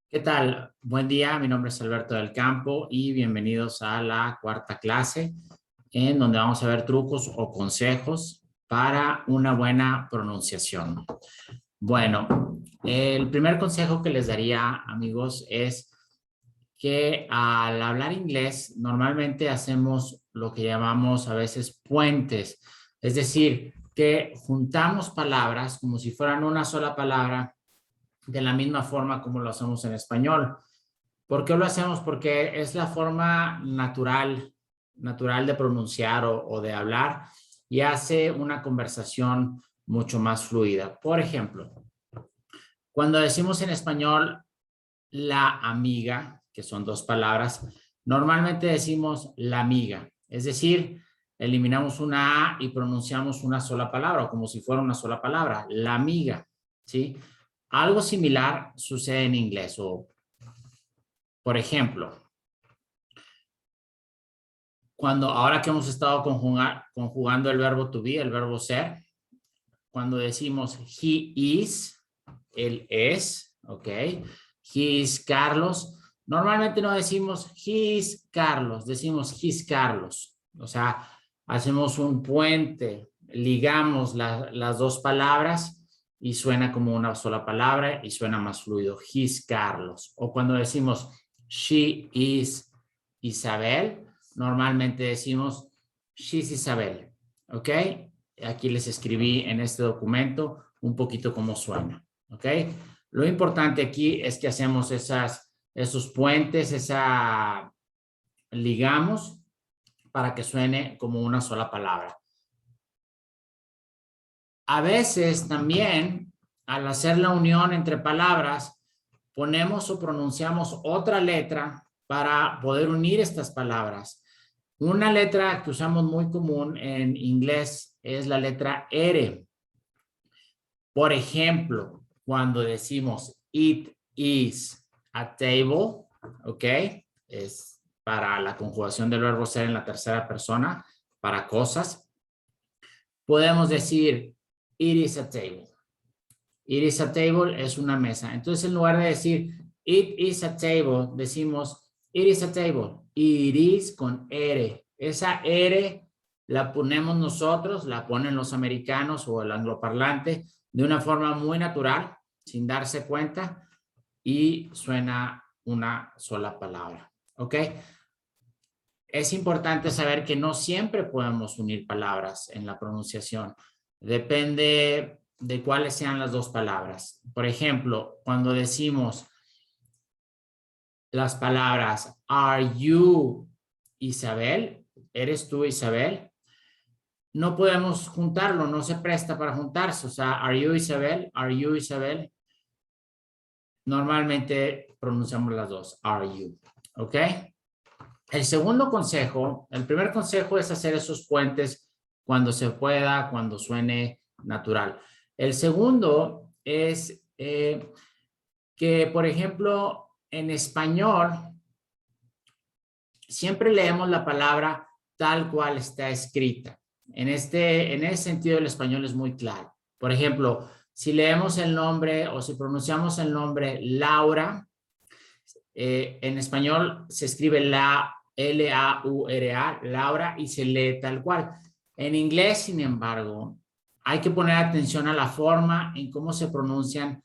¿Qué tal? Buen día, mi nombre es Alberto del Campo y bienvenidos a la cuarta clase en donde vamos a ver trucos o consejos para una buena pronunciación. Bueno, el primer consejo que les daría, amigos, es que al hablar inglés normalmente hacemos lo que llamamos a veces puentes, es decir, que juntamos palabras como si fueran una sola palabra de la misma forma como lo hacemos en español. ¿Por qué lo hacemos? Porque es la forma natural de pronunciar o de hablar y hace una conversación mucho más fluida. Por ejemplo, cuando decimos en español la amiga, que son dos palabras, normalmente decimos la amiga, es decir, eliminamos una A y pronunciamos una sola palabra, o como si fuera una sola palabra, la amiga, ¿sí? Algo similar sucede en inglés, o por ejemplo, ahora que hemos estado conjugando el verbo to be, el verbo ser, cuando decimos he is, él es, ¿ok? He is Carlos. Normalmente no decimos he is Carlos, decimos his Carlos. O sea, hacemos un puente, ligamos las dos palabras y suena como una sola palabra y suena más fluido. His Carlos. O cuando decimos she is Isabel, normalmente decimos she's Isabel. ¿Ok? Aquí les escribí en este documento un poquito cómo suena. ¿Ok? Lo importante aquí es que hacemos esos puentes, ligamos para que suene como una sola palabra. A veces también, al hacer la unión entre palabras, ponemos o pronunciamos otra letra para poder unir estas palabras. Una letra que usamos muy común en inglés es la letra R. Por ejemplo, cuando decimos it is a table, ¿ok? Es para la conjugación del verbo ser en la tercera persona, para cosas. Podemos decir it is a table. It is a table es una mesa. Entonces, en lugar de decir it is a table, decimos it is a table. It is con R. Esa R la ponemos nosotros, la ponen los americanos o el angloparlante de una forma muy natural, sin darse cuenta, y suena una sola palabra. ¿Ok? Es importante saber que no siempre podemos unir palabras en la pronunciación. Depende de cuáles sean las dos palabras. Por ejemplo, cuando decimos las palabras are you Isabel, eres tú Isabel, no podemos juntarlo, no se presta para juntarse. O sea, are you Isabel, normalmente pronunciamos las dos, are you, ¿ok? El segundo consejo, el primer consejo es hacer esos puentes cuando se pueda, cuando suene natural. El segundo es que, por ejemplo, en español, siempre leemos la palabra tal cual está escrita. En ese sentido, el español es muy claro. Por ejemplo, si leemos el nombre o si pronunciamos el nombre Laura, en español se escribe L-A-U-R-A, Laura, y se lee tal cual. En inglés, sin embargo, hay que poner atención a la forma en cómo se pronuncian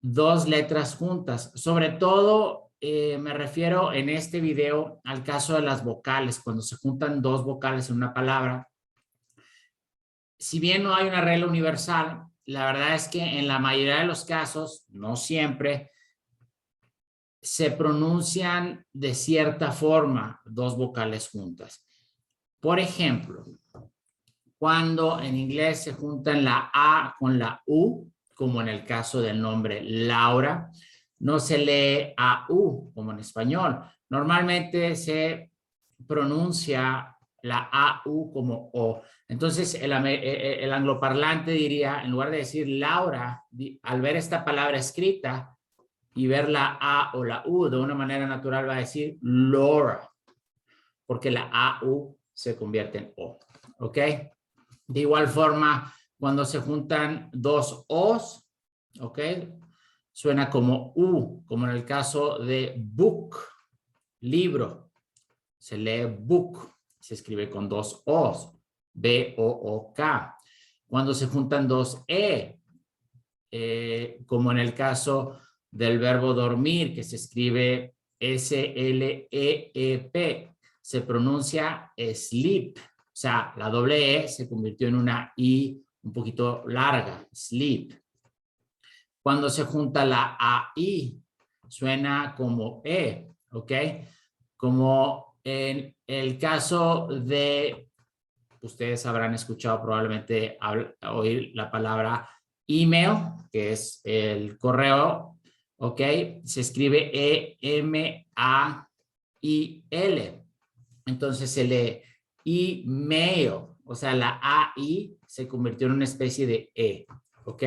dos letras juntas. Sobre todo, me refiero en este video al caso de las vocales, cuando se juntan dos vocales en una palabra. Si bien no hay una regla universal, la verdad es que en la mayoría de los casos, no siempre, se pronuncian de cierta forma dos vocales juntas. Por ejemplo, cuando en inglés se juntan la A con la U, como en el caso del nombre Laura, no se lee A-U como en español. Normalmente se pronuncia la A-U como O. Entonces, el angloparlante diría, en lugar de decir Laura, al ver esta palabra escrita y ver la A o la U de una manera natural, va a decir Laura, porque la A-U se convierte en O. ¿Ok? De igual forma, cuando se juntan dos O's, ¿ok? suena como U, como en el caso de book, libro. Se lee book, se escribe con dos O's, B-O-O-K. Cuando se juntan dos como en el caso del verbo dormir, que se escribe S-L-E-E-P, se pronuncia sleep. O sea, la doble E se convirtió en una I un poquito larga, sleep. Cuando se junta la AI, suena como E, ¿ok? Como en el caso de, ustedes habrán escuchado probablemente oír la palabra email, que es el correo, ¿ok? Se escribe E-M-A-I-L. Entonces se lee email, o sea, la AI se convirtió en una especie de E, ¿ok?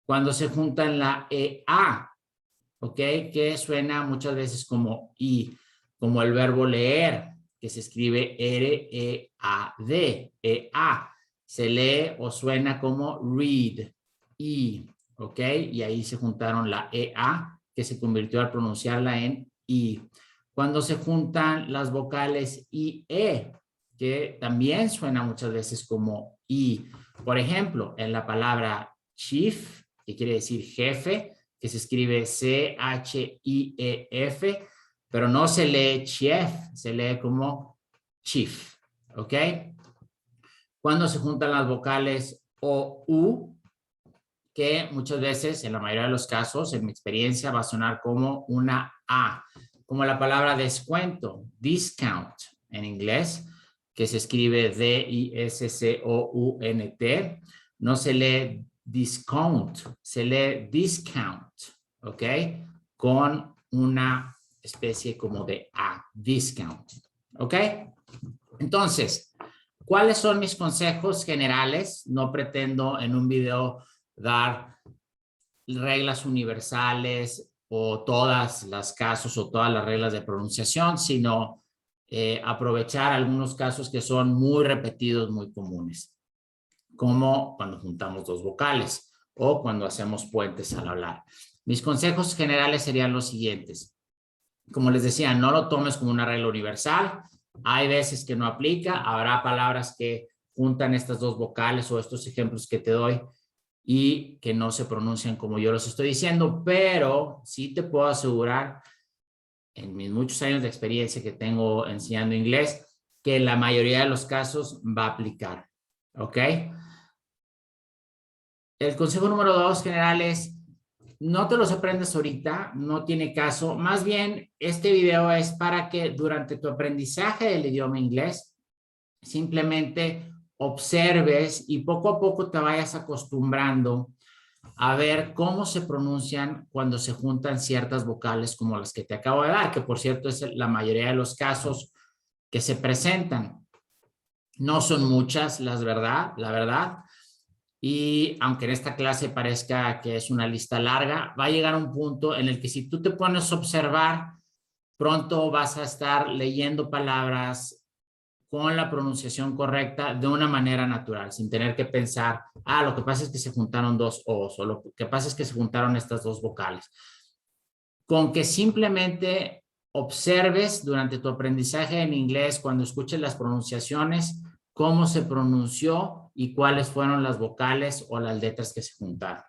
Cuando se juntan la EA, ¿ok? Que suena muchas veces como I, como el verbo leer, que se escribe R-E-A-D, E-A. Se lee o suena como read, I, ¿ok? Y ahí se juntaron la EA, que se convirtió al pronunciarla en I. Cuando se juntan las vocales IE, que también suena muchas veces como I. Por ejemplo, en la palabra chief, que quiere decir jefe, que se escribe C-H-I-E-F, pero no se lee chef, se lee como chief, ¿ok? Cuando se juntan las vocales O, U, que muchas veces, en la mayoría de los casos, en mi experiencia, va a sonar como una A, como la palabra descuento, discount en inglés, que se escribe D-I-S-C-O-U-N-T, no se lee discount, se lee discount, ¿ok? Con una especie como de A, discount, ¿ok? Entonces, ¿cuáles son mis consejos generales? No pretendo en un video dar reglas universales o todas las casos o todas las reglas de pronunciación, sino aprovechar algunos casos que son muy repetidos, muy comunes, como cuando juntamos dos vocales o cuando hacemos puentes al hablar. Mis consejos generales serían los siguientes. Como les decía, no lo tomes como una regla universal. Hay veces que no aplica. Habrá palabras que juntan estas dos vocales o estos ejemplos que te doy y que no se pronuncian como yo los estoy diciendo, pero sí te puedo asegurar, en mis muchos años de experiencia que tengo enseñando inglés, que en la mayoría de los casos va a aplicar, ¿ok? El consejo número 2 general es, no te los aprendes ahorita, no tiene caso. Más bien, este video es para que durante tu aprendizaje del idioma inglés, simplemente observes y poco a poco te vayas acostumbrando a ver cómo se pronuncian cuando se juntan ciertas vocales como las que te acabo de dar, que por cierto es la mayoría de los casos que se presentan. No son muchas, la verdad. Y aunque en esta clase parezca que es una lista larga, va a llegar un punto en el que si tú te pones a observar, pronto vas a estar leyendo palabras con la pronunciación correcta de una manera natural, sin tener que pensar, lo que pasa es que se juntaron dos O's, o lo que pasa es que se juntaron estas dos vocales. Con que simplemente observes durante tu aprendizaje en inglés, cuando escuches las pronunciaciones, cómo se pronunció y cuáles fueron las vocales o las letras que se juntaron.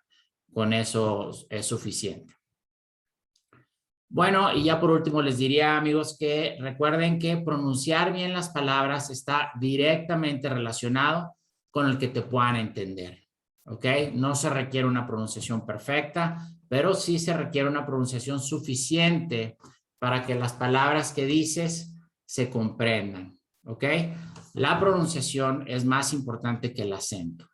Con eso es suficiente. Bueno, y ya por último les diría, amigos, que recuerden que pronunciar bien las palabras está directamente relacionado con el que te puedan entender, ¿ok? No se requiere una pronunciación perfecta, pero sí se requiere una pronunciación suficiente para que las palabras que dices se comprendan, ¿ok? La pronunciación es más importante que el acento.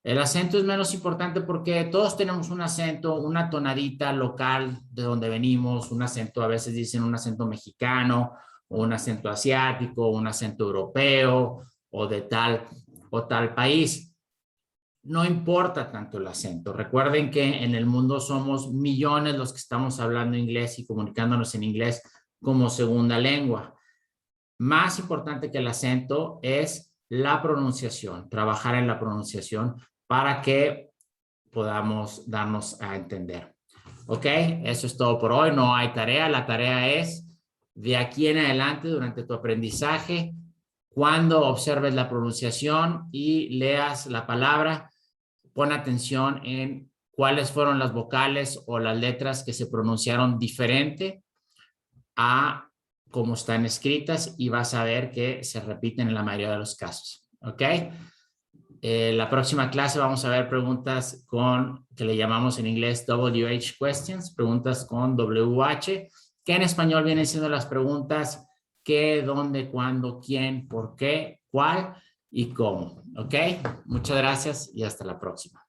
El acento es menos importante porque todos tenemos un acento, una tonadita local de donde venimos, un acento, a veces dicen un acento mexicano, o un acento asiático, un acento europeo, o de tal o tal país. No importa tanto el acento. Recuerden que en el mundo somos millones los que estamos hablando inglés y comunicándonos en inglés como segunda lengua. Más importante que el acento es la pronunciación, trabajar en la pronunciación para que podamos darnos a entender. Ok, eso es todo por hoy. No hay tarea. La tarea es de aquí en adelante durante tu aprendizaje, cuando observes la pronunciación y leas la palabra, pon atención en cuáles fueron las vocales o las letras que se pronunciaron diferente a cómo están escritas y vas a ver que se repiten en la mayoría de los casos. ¿Ok? La próxima clase vamos a ver preguntas que le llamamos en inglés WH questions, preguntas con WH, que en español vienen siendo las preguntas qué, dónde, cuándo, quién, por qué, cuál y cómo. ¿Ok? Muchas gracias y hasta la próxima.